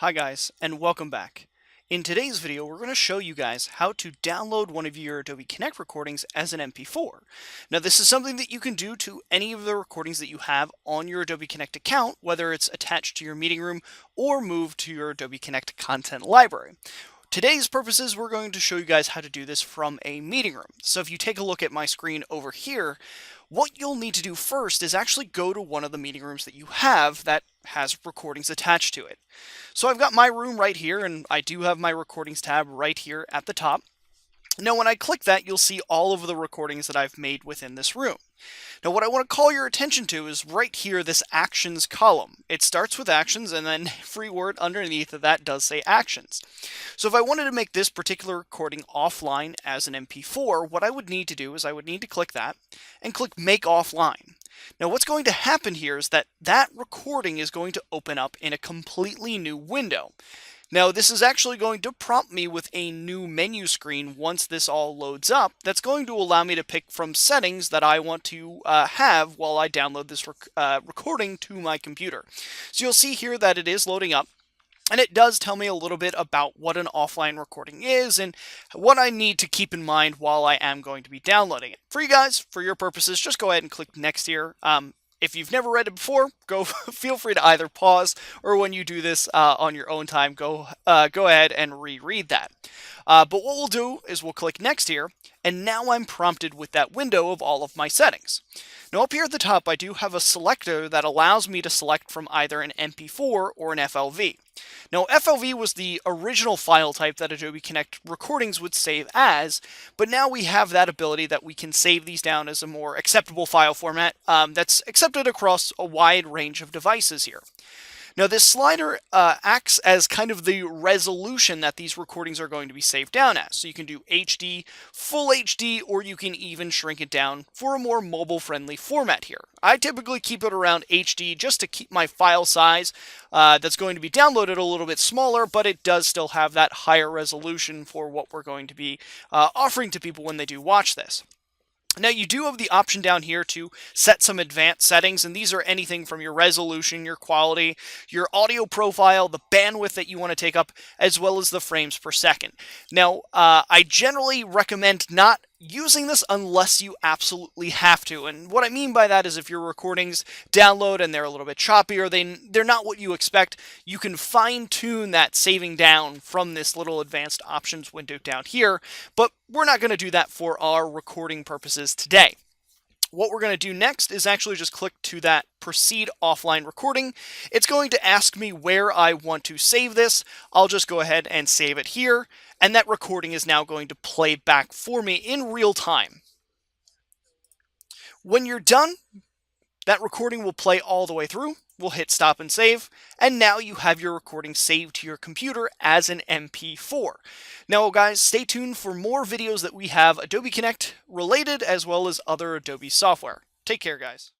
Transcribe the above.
Hi guys, and welcome back. In today's video, we're going to show you guys how to download one of your Adobe Connect recordings as an MP4. Now this is something that you can do to any of the recordings that you have on your Adobe Connect account, whether it's attached to your meeting room or moved to your Adobe Connect content library. Today's purposes, we're going to show you guys how to do this from a meeting room. So if you take a look at my screen over here, what you'll need to do first is actually go to one of the meeting rooms that you have that has recordings attached to it. So I've got my room right here, and I do have my recordings tab right here at the top. Now when I click that, you'll see all of the recordings that I've made within this room. Now what I want to call your attention to is right here, this actions column. It starts with actions, and then free word underneath of that does say actions. So if I wanted to make this particular recording offline as an MP4, what I would need to do is I would need to click that and click make offline. Now what's going to happen here is that recording is going to open up in a completely new window. Now this is actually going to prompt me with a new menu screen once this all loads up. That's going to allow me to pick from settings that I want to have while I download this recording to my computer. So you'll see here that it is loading up. And it does tell me a little bit about what an offline recording is and what I need to keep in mind while I am going to be downloading it. For you guys, for your purposes, just go ahead and click next here. If you've never read it before, feel free to either pause or when you do this on your own time, go ahead and reread that. But what we'll do is we'll click next here, and now I'm prompted with that window of all of my settings. Now up here at the top, I do have a selector that allows me to select from either an MP4 or an FLV. Now FLV was the original file type that Adobe Connect recordings would save as, but now we have that ability that we can save these down as a more acceptable file format that's accepted across a wide range of devices here. Now this slider acts as kind of the resolution that these recordings are going to be saved down as. So you can do HD, full HD, or you can even shrink it down for a more mobile friendly format here. I typically keep it around HD just to keep my file size that's going to be downloaded a little bit smaller, but it does still have that higher resolution for what we're going to be offering to people when they do watch this. Now you do have the option down here to set some advanced settings, and these are anything from your resolution, your quality, your audio profile, the bandwidth that you want to take up, as well as the frames per second. Now, I generally recommend not using this unless you absolutely have to. And what I mean by that is if your recordings download and they're a little bit choppy or they're not what you expect, you can fine-tune that saving down from this little advanced options window down here, but we're not going to do that for our recording purposes today. What we're going to do next is actually just click to that proceed offline recording. It's going to ask me where I want to save this. I'll just go ahead and save it here, and that recording is now going to play back for me in real time. When you're done, that recording will play all the way through. We'll hit stop and save, and now you have your recording saved to your computer as an MP4. Now guys, stay tuned for more videos that we have Adobe Connect related as well as other Adobe software. Take care, guys.